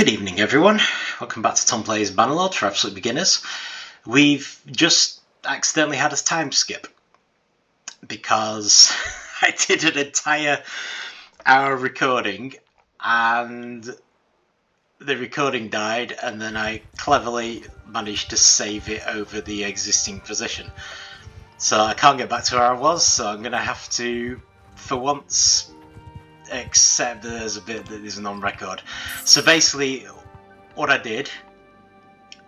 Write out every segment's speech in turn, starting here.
Good evening everyone, welcome back to Tom Plays Bannerlord for absolute beginners. We've just accidentally had a time skip because I did an entire hour recording and the recording died, and then I cleverly managed to save it over the existing position. So I can't get back to where I was, so I'm going to have to, for once, accept that there's a bit that isn't on record. So basically what I did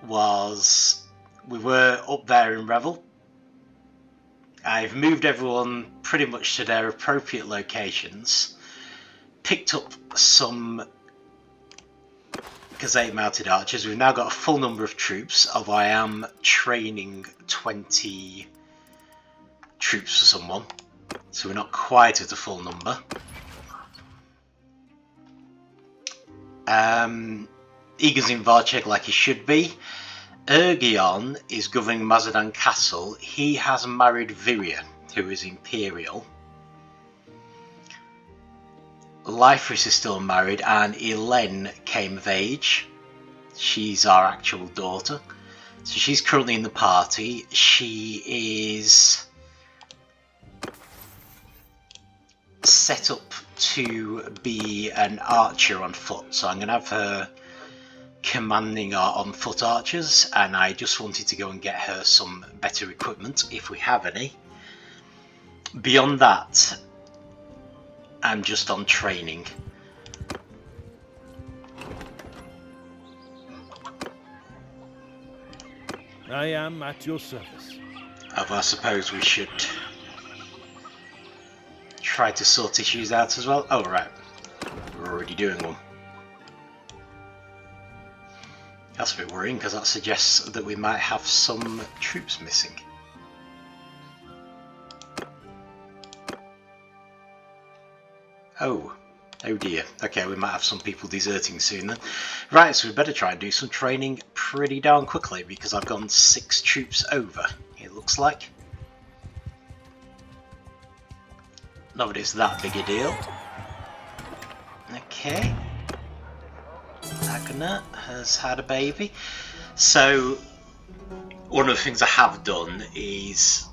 was, we were up there in Revel. I've moved everyone pretty much to their appropriate locations, picked up some Gazette mounted archers. We've now got a full number of troops, although I am training 20 troops for someone, so we're not quite at a full number. Egan's in Varcheg like he should be. Ergion is governing Mazadan Castle. He has married Viria, who is Imperial. Lyfris is still married, and Ylen came of age. She's our actual daughter. So she's currently in the party. She is set up to be an archer on foot, so I'm going to have her commanding our on foot archers, and I just wanted to go and get her some better equipment if we have any. Beyond that, I'm just on training. I am at your service. I suppose we should try to sort issues out as well. Oh right, we're already doing one. That's a bit worrying, because that suggests that we might have some troops missing. Oh dear. Okay, we might have some people deserting soon then. Right, so we better try and do some training pretty darn quickly, because I've gone 6 troops over, it looks like. Not that it's that big a deal. Okay. Agna has had a baby. So, one of the things I have done is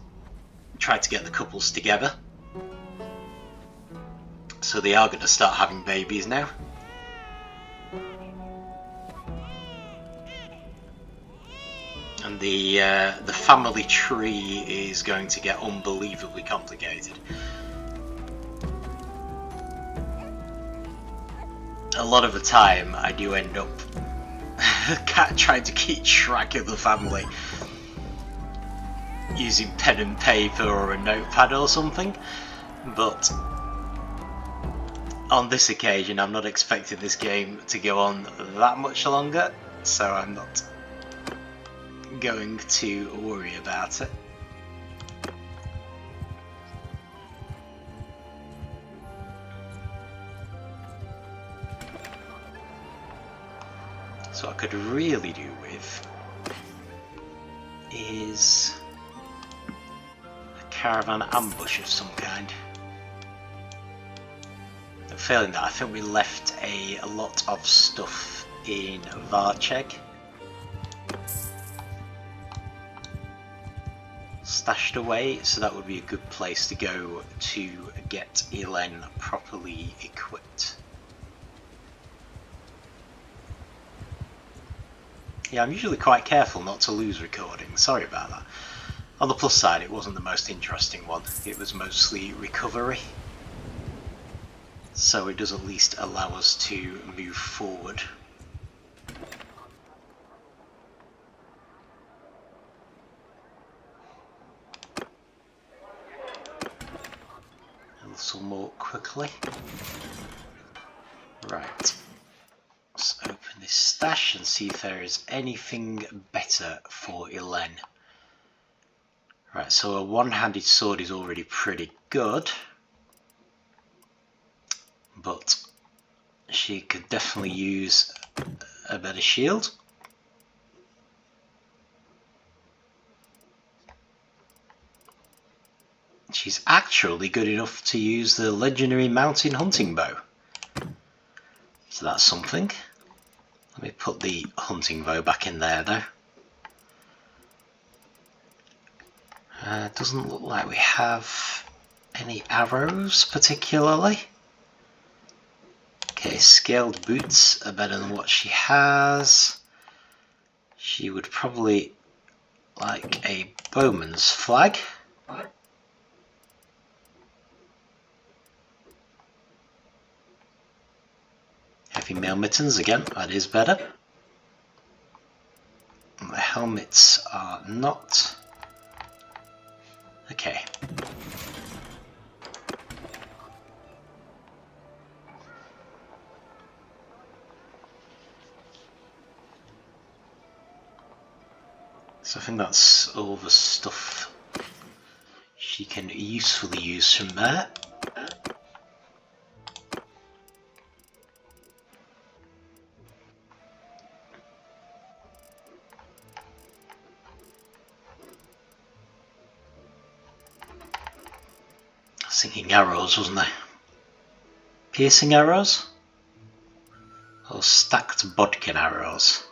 try to get the couples together. So they are going to start having babies now. And the family tree is going to get unbelievably complicated. A lot of the time I do end up trying to keep track of the family using pen and paper or a notepad or something, but on this occasion I'm not expecting this game to go on that much longer, so I'm not going to worry about it. So what I could really do with is a caravan ambush of some kind. And failing that, I think we left a lot of stuff in Varcheg stashed away, so that would be a good place to go to get Ylen properly equipped. Yeah, I'm usually quite careful not to lose recordings, sorry about that. On the plus side, it wasn't the most interesting one, it was mostly recovery. So it does at least allow us to move forward. A little more quickly. Right. Let's open this stash and see if there is anything better for Ylen. Right, so a one-handed sword is already pretty good, but she could definitely use a better shield. She's actually good enough to use the legendary mountain hunting bow. So that's something. Let me put the hunting bow back in there though. Doesn't look like we have any arrows particularly. Okay, scaled boots are better than what she has. She would probably like a bowman's flag. Heavy mail mittens again, that is better. The helmets are not. Okay. So I think that's all the stuff she can usefully use from there. I was thinking arrows, wasn't I? Piercing arrows? Or stacked bodkin arrows?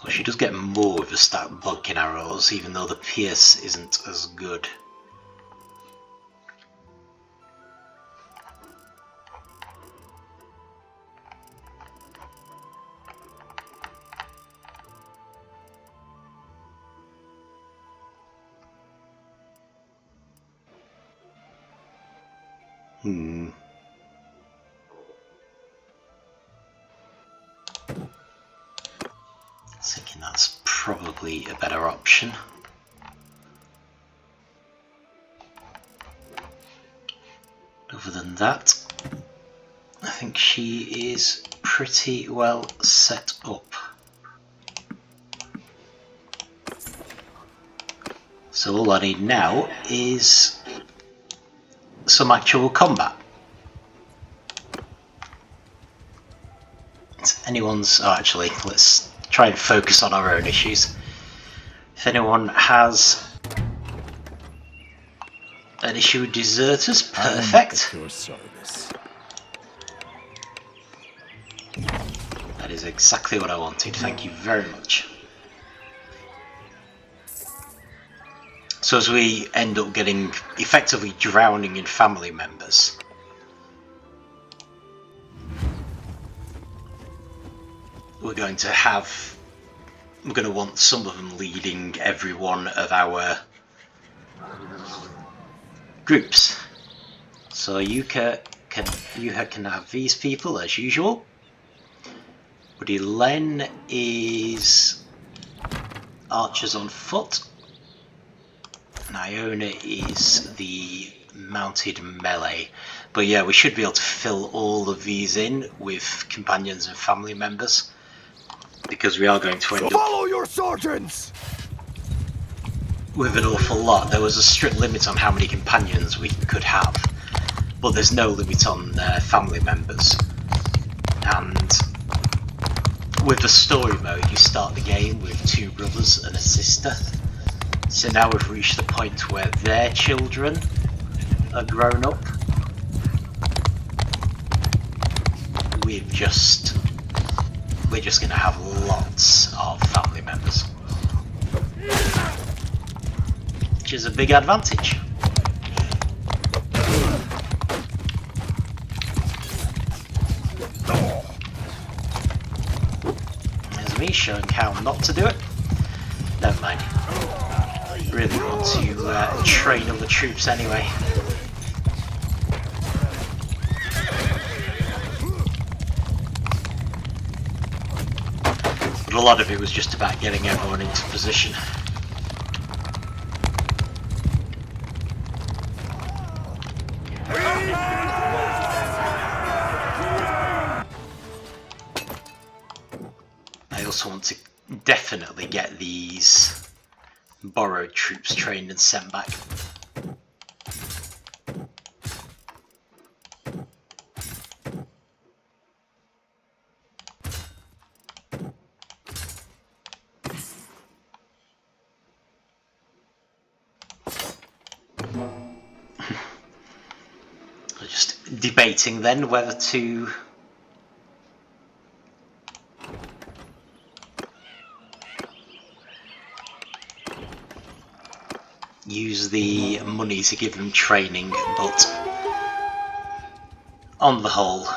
Well, she does get more with the stacked bodkin arrows, even though the pierce isn't as good. Thinking that's probably a better option. Other than that, I think she is pretty well set up. So all I need now is some actual combat. If anyone's... oh, actually, let's try and focus on our own issues. If anyone has an issue with deserters, perfect. That is exactly what I wanted, thank you very much. So as we end up getting effectively drowning in family members, we're going to want some of them leading every one of our groups. So Yuka can have these people as usual, but Ylen is archers on foot. Iona is the mounted melee. But yeah, we should be able to fill all of these in with companions and family members, because we are going to end up follow your sergeants with an awful lot. There was a strict limit on how many companions we could have, but there's no limit on family members. And with the story mode, you start the game with 2 brothers and a sister. So now we've reached the point where their children are grown up. We're just going to have lots of family members, which is a big advantage. There's me showing how not to do it. Never mind. Really want to train other troops anyway. But a lot of it was just about getting everyone into position. I also want to definitely get these borrowed troops trained and sent back. Just debating then whether to use the money to give them training, but on the whole,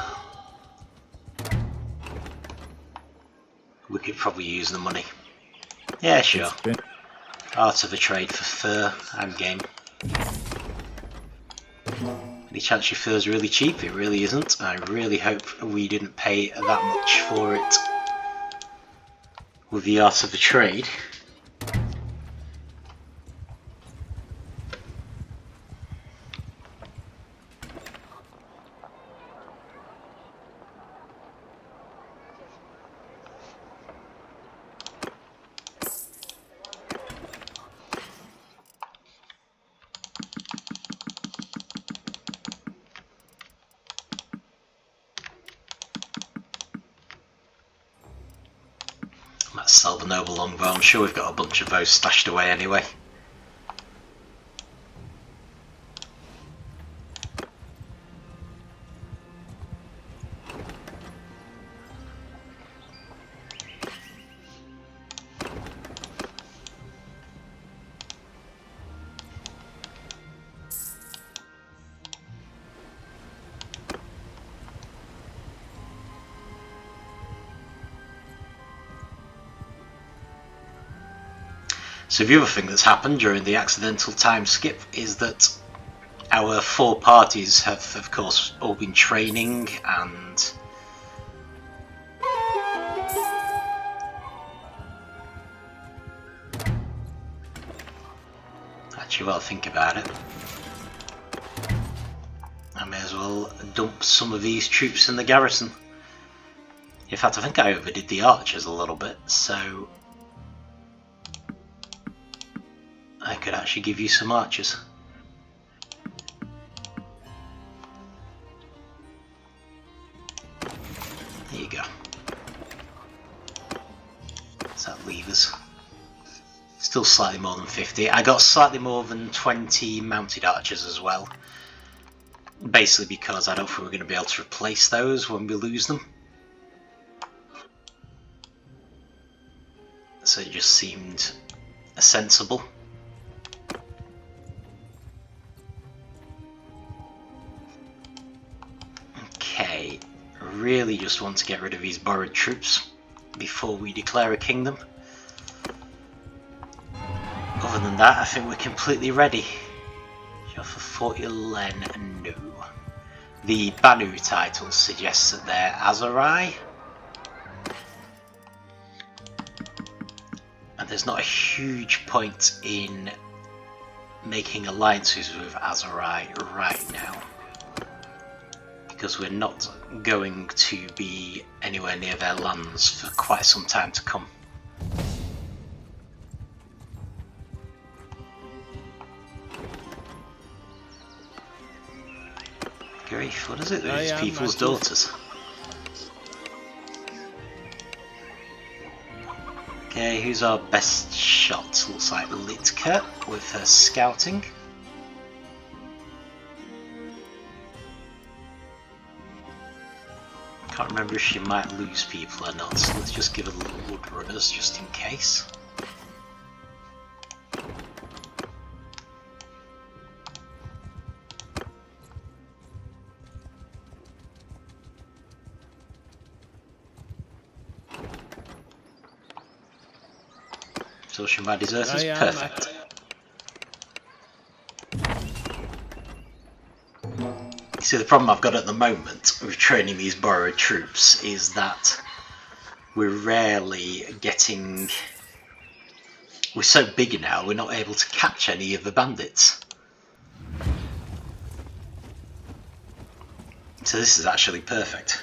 we could probably use the money. Yeah, sure. Art of a trade for fur, I'm game. Any chance your fur's really cheap? It really isn't. I really hope we didn't pay that much for it with the art of the trade. Let's sell the noble longbow. I'm sure we've got a bunch of those stashed away anyway. So the other thing that's happened during the accidental time skip is that our 4 parties have of course all been training, and actually, well, think about it, I may as well dump some of these troops in the garrison. In fact, I think I overdid the archers a little bit, so I could actually give you some archers. There you go. Does that leave us? Still slightly more than 50. I got slightly more than 20 mounted archers as well. Basically because I don't think we're going to be able to replace those when we lose them. So it just seemed sensible. Okay, really just want to get rid of these borrowed troops before we declare a kingdom. Other than that, I think we're completely ready. For Fort Ylen, no. The Banu title suggests that they're Azurai. And there's not a huge point in making alliances with Azurai right now, because we're not going to be anywhere near their lands for quite some time to come. Grief, what is it? These people's daughters. Okay, who's our best shot? Looks like Litka with her scouting. Can't remember if she might lose people or not, so let's just give her little wood runners just in case. So she might desert us. Perfect. See, the problem I've got at the moment with training these borrowed troops is that we're rarely getting... We're so big now, we're not able to catch any of the bandits. So this is actually perfect.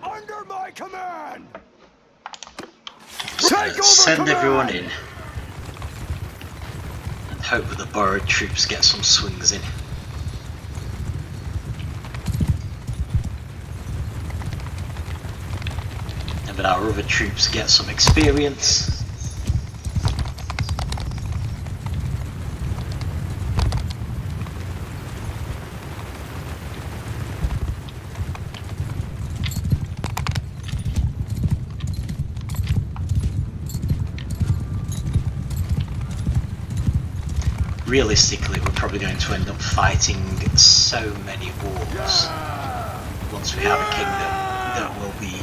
Under my command! Send everyone in. And hope that the borrowed troops get some swings in. And that our other troops get some experience. realistically we're probably going to end up fighting so many wars once we have a kingdom that will be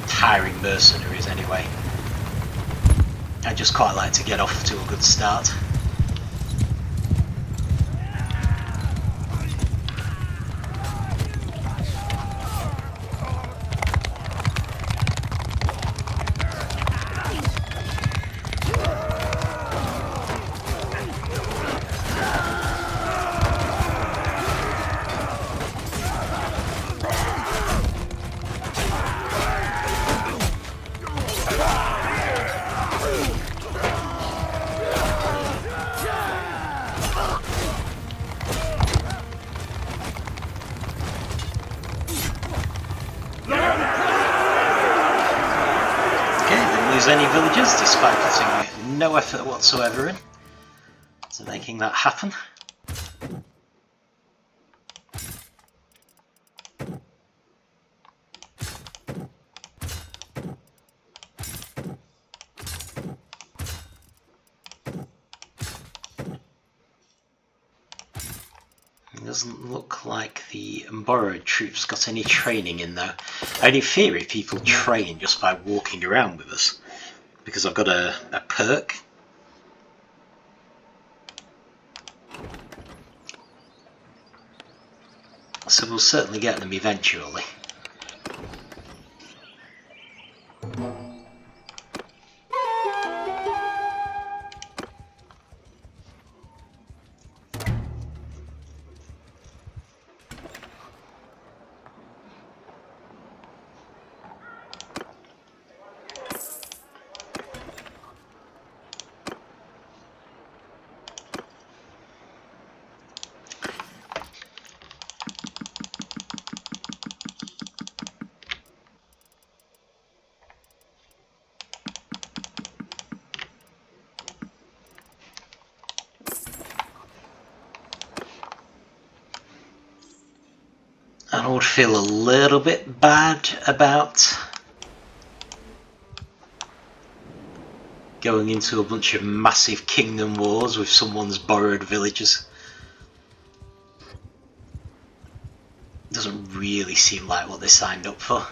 hiring mercenaries anyway. I'd just quite like to get off to a good start. Any villagers, despite putting no effort whatsoever into making that happen. It doesn't look like the borrowed troops got any training in though. And in theory people train just by walking around with us, because I've got a perk. So we'll certainly get them eventually. And I would feel a little bit bad about going into a bunch of massive kingdom wars with someone's borrowed villages. Doesn't really seem like what they signed up for.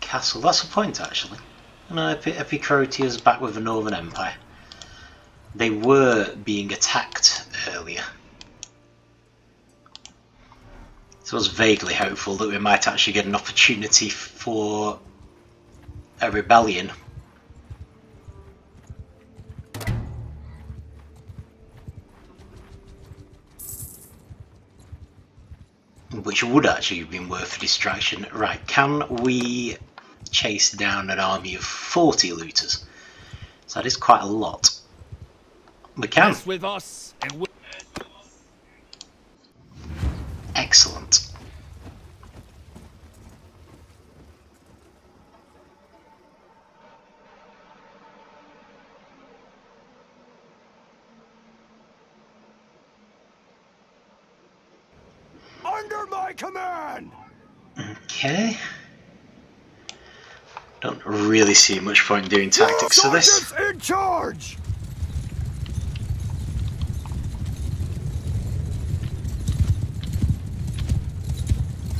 Castle, that's a point actually. No, Epicrotia's back with the Northern Empire. They were being attacked earlier. So I was vaguely hopeful that we might actually get an opportunity for a rebellion. Which would actually have been worth a distraction. Right, can we chase down an army of 40 looters? So that is quite a lot. We can. With us and Excellent. under my command. Okay. Don't really see much point in doing tactics for this. In charge.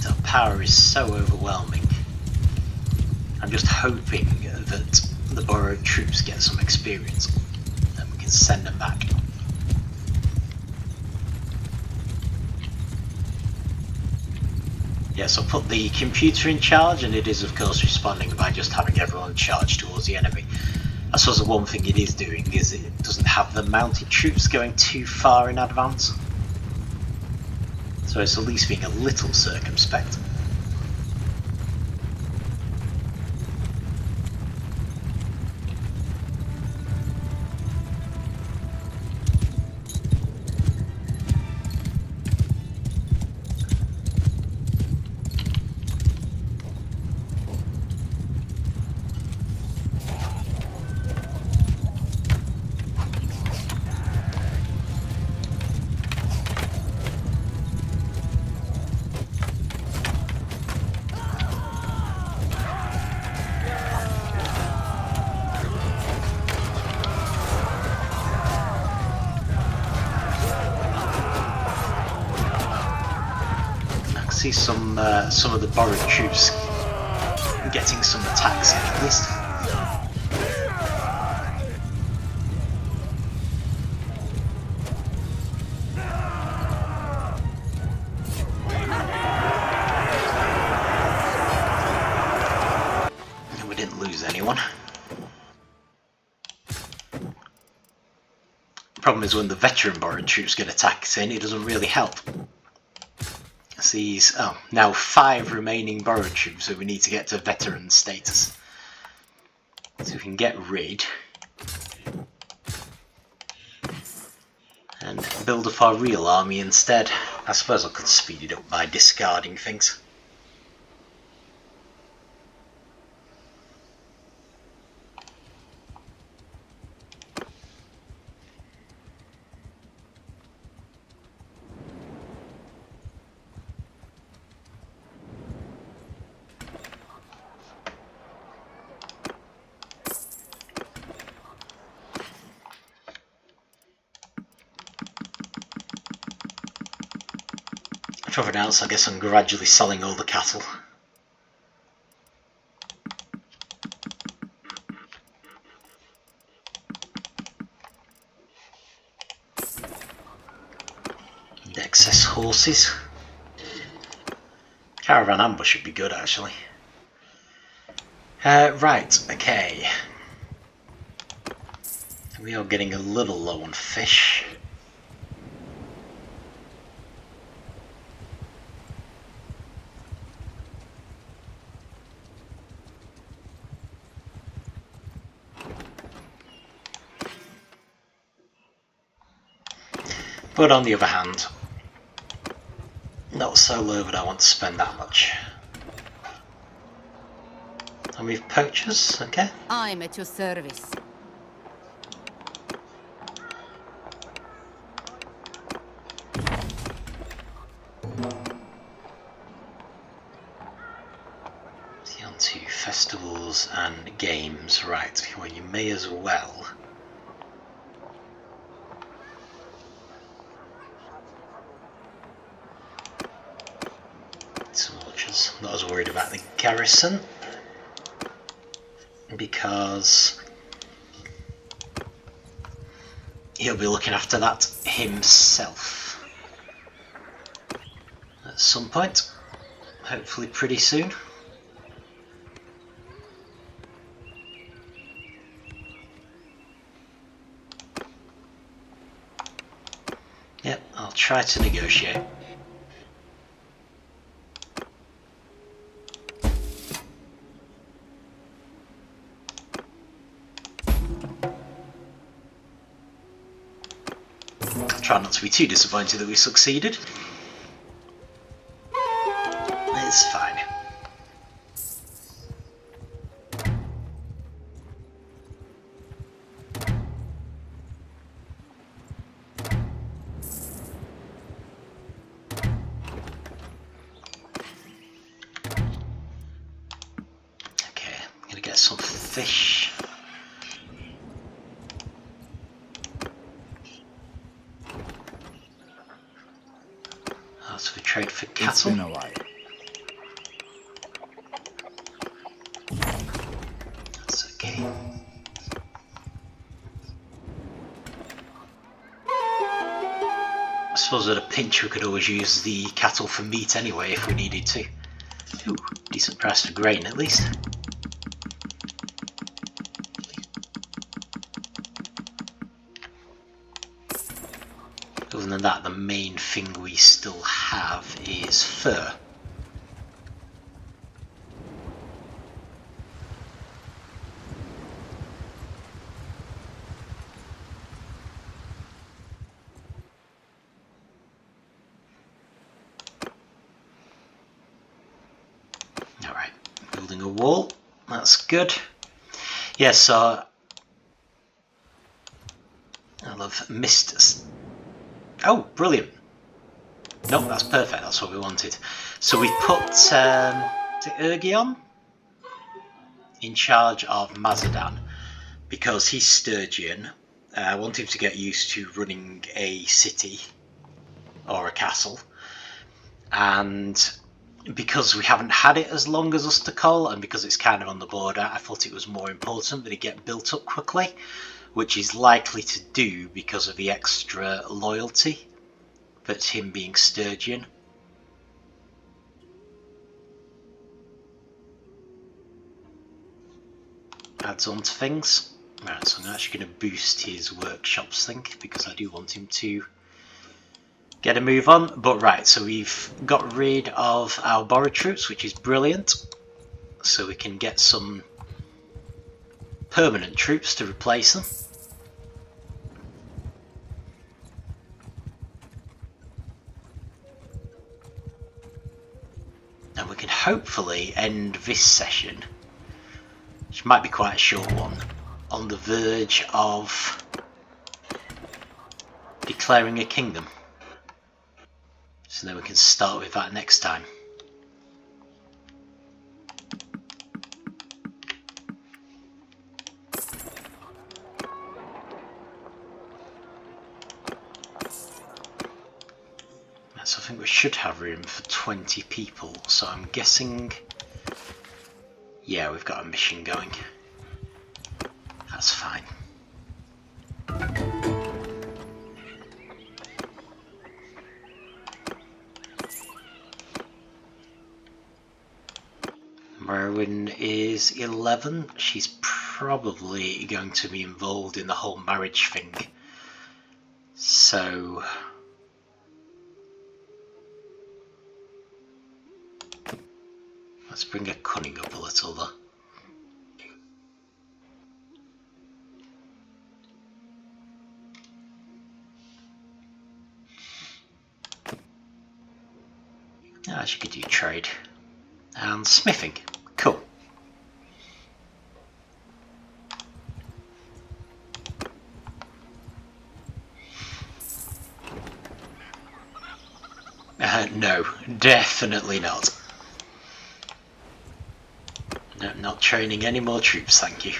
The power is so overwhelming. I'm just hoping that the borrowed troops get some experience and we can send them back. Yes, I'll put the computer in charge, and it is of course responding by just having everyone charge towards the enemy. I suppose the one thing it is doing is it doesn't have the mounted troops going too far in advance. So it's at least being a little circumspect. see some of the borrowed troops getting some attacks in at least. And we didn't lose anyone. Problem is when the veteran borrowed troops get attacks in, it doesn't really help. These now 5 remaining borrowed troops, so we need to get to veteran status. So we can get rid and build up our real army instead. I suppose I could speed it up by discarding things. For everything else, I guess I'm gradually selling all the cattle. And excess horses. Caravan ambush would be good actually. Right, okay. We are getting a little low on fish. But on the other hand, not so low that I want to spend that much. And we've poachers, okay. I'm at your service. See, on to festivals and games, right, well you may as well. Soldiers, I'm not as worried about the garrison because he'll be looking after that himself at some point, hopefully pretty soon. Yep, I'll try to negotiate. Try not to be too disappointed that we succeeded. It's fine. Okay, I'm gonna get some fish. So we trade for cattle. It's been a while. That's okay. I suppose at a pinch we could always use the cattle for meat anyway if we needed to. Ooh, decent price for grain at least. Other than that, the main thing we still have is fur. Alright, building a wall, that's good. Yeah, so I'll have missed. Oh, brilliant. Nope, that's perfect, that's what we wanted. So we put Ergion in charge of Mazadan because he's Sturgian. I want him to get used to running a city or a castle. And because we haven't had it as long as Ustakol, and because it's kind of on the border, I thought it was more important that it get built up quickly, which is likely to do because of the extra loyalty that's him being Sturgeon. Adds on to things. Right, so I'm actually going to boost his workshops thing because I do want him to get a move on. But right, so we've got rid of our borrowed troops, which is brilliant. So we can get some permanent troops to replace them. And we can hopefully end this session, which might be quite a short one, on the verge of declaring a kingdom. So then we can start with that next time. So I think we should have room for 20 people, so I'm guessing, yeah, we've got a mission going. That's fine. Mariwyn is 11. She's probably going to be involved in the whole marriage thing. So let's bring her cunning up a little though. Ah, she could do trade and smithing. Cool. No, definitely not. No, not training any more troops, thank you.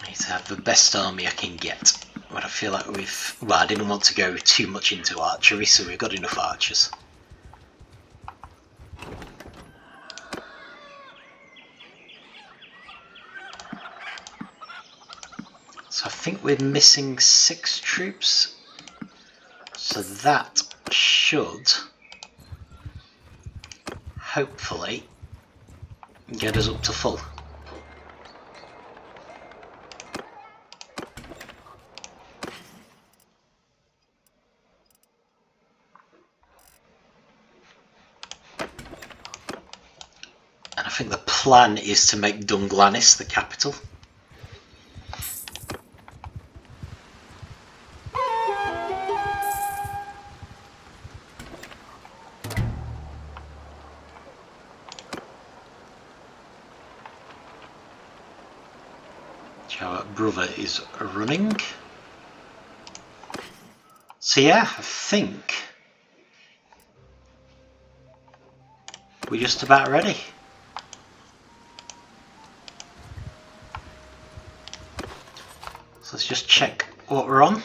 I need to have the best army I can get. But I feel like we've... Well, I didn't want to go too much into archery, so we've got enough archers. So I think we're missing 6 troops. So that should hopefully get us up to full. And I think the plan is to make Dunglanis the capital. Our brother is running. So yeah, I think we're just about ready. So let's just check what we're on.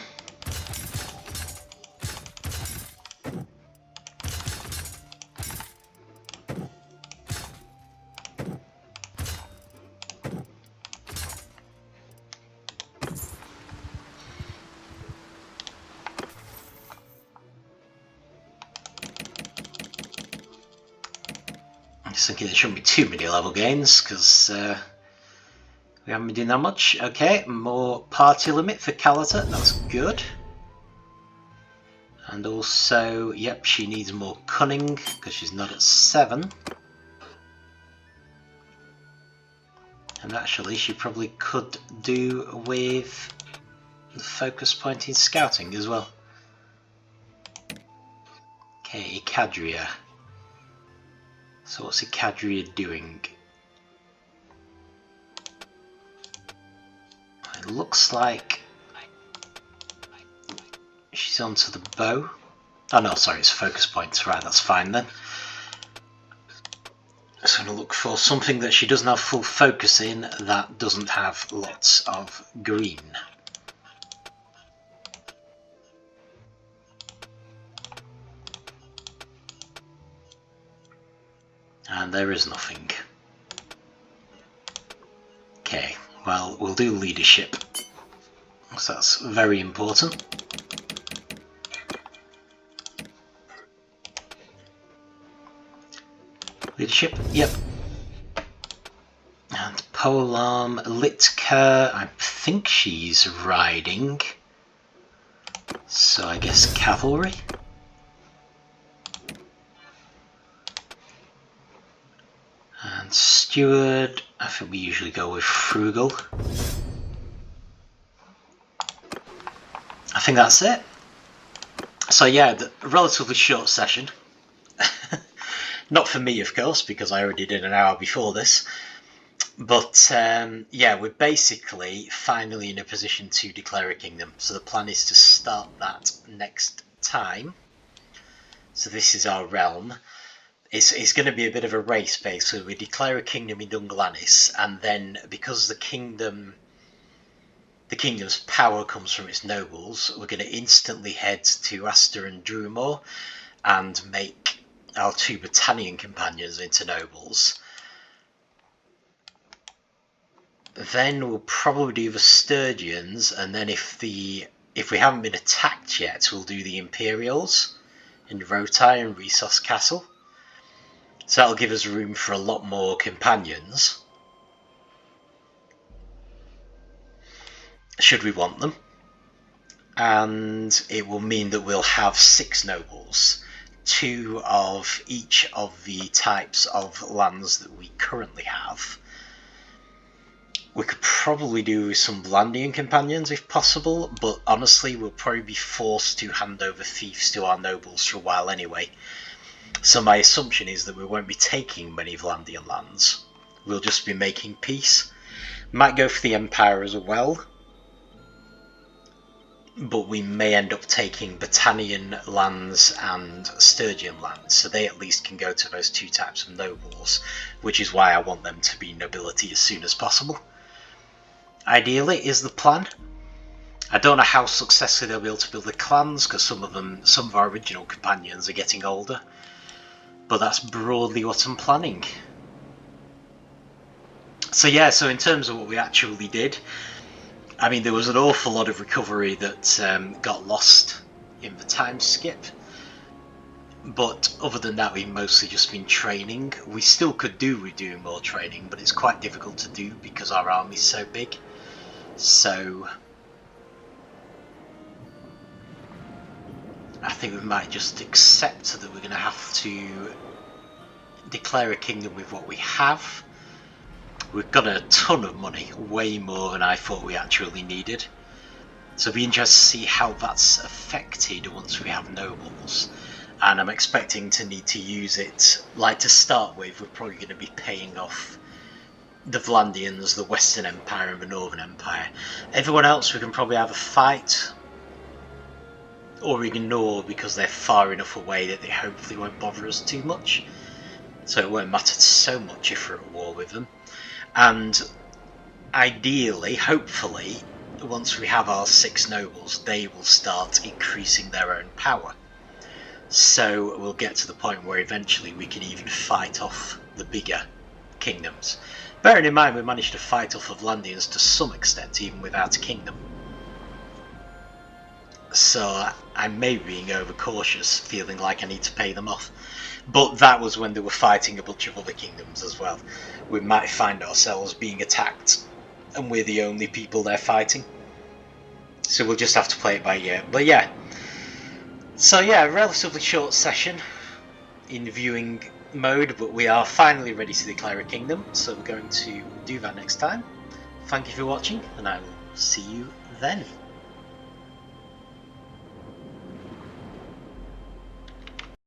I'm just thinking there shouldn't be too many level gains because we haven't been doing that much. Okay, more party limit for Calata, that's good. And also, yep, she needs more cunning because she's not at 7. And actually, she probably could do with the focus point in scouting as well. Okay, Icadria. So what's Icadria doing? It looks like she's onto the bow. Oh no, sorry, it's focus points. Right, that's fine then. So I'm going to look for something that she doesn't have full focus in that doesn't have lots of green. And there is nothing. Okay, well, we'll do leadership. So that's very important. Leadership, yep. And polearm, Litka, I think she's riding. So I guess cavalry. And steward, I think we usually go with frugal. I think that's it. So yeah, a relatively short session. Not for me, of course, because I already did an hour before this. But yeah, we're basically finally in a position to declare a kingdom. So the plan is to start that next time. So this is our realm. It's going to be a bit of a race, basically. We declare a kingdom in Dunglanis, and then because the kingdom's power comes from its nobles, we're going to instantly head to Aster and Drumore and make our 2 Britannian companions into nobles. Then we'll probably do the Sturgeons, and then if we haven't been attacked yet, we'll do the Imperials in Rotai and Resos Castle. So that'll give us room for a lot more companions, should we want them. And it will mean that we'll have 6 nobles, 2 of each of the types of lands that we currently have. We could probably do some Blandian companions if possible, but honestly we'll probably be forced to hand over fiefs to our nobles for a while anyway. So my assumption is that we won't be taking many Vlandian lands. We'll just be making peace. Might go for the Empire as well, but we may end up taking Britannian lands and Sturgian lands, so they at least can go to those 2 types of nobles, which is why I want them to be nobility as soon as possible. Ideally is the plan. I don't know how successfully they'll be able to build the clans, because some of our original companions are getting older. But that's broadly what I'm planning. So yeah, so in terms of what we actually did, I mean, there was an awful lot of recovery that got lost in the time skip. But other than that, we've mostly just been training. We still could do with doing more training, but it's quite difficult to do because our army's so big. So I think we might just accept that we're going to have to declare a kingdom with what we have. We've got a ton of money, way more than I thought we actually needed. So it'll be interesting to see how that's affected once we have nobles. And I'm expecting to need to use it, like to start with, we're probably going to be paying off the Vlandians, the Western Empire and the Northern Empire. Everyone else we can probably have a fight or ignore because they're far enough away that they hopefully won't bother us too much. So it won't matter so much if we're at war with them. And ideally, hopefully, once we have our 6 nobles, they will start increasing their own power. So we'll get to the point where eventually we can even fight off the bigger kingdoms. Bearing in mind we managed to fight off the Vlandians to some extent, even without a kingdom. So I may be being overcautious, feeling like I need to pay them off. But that was when they were fighting a bunch of other kingdoms as well. We might find ourselves being attacked and we're the only people they're fighting. So we'll just have to play it by ear. But yeah. So yeah, relatively short session in viewing mode, but we are finally ready to declare a kingdom. So we're going to do that next time. Thank you for watching, and I will see you then.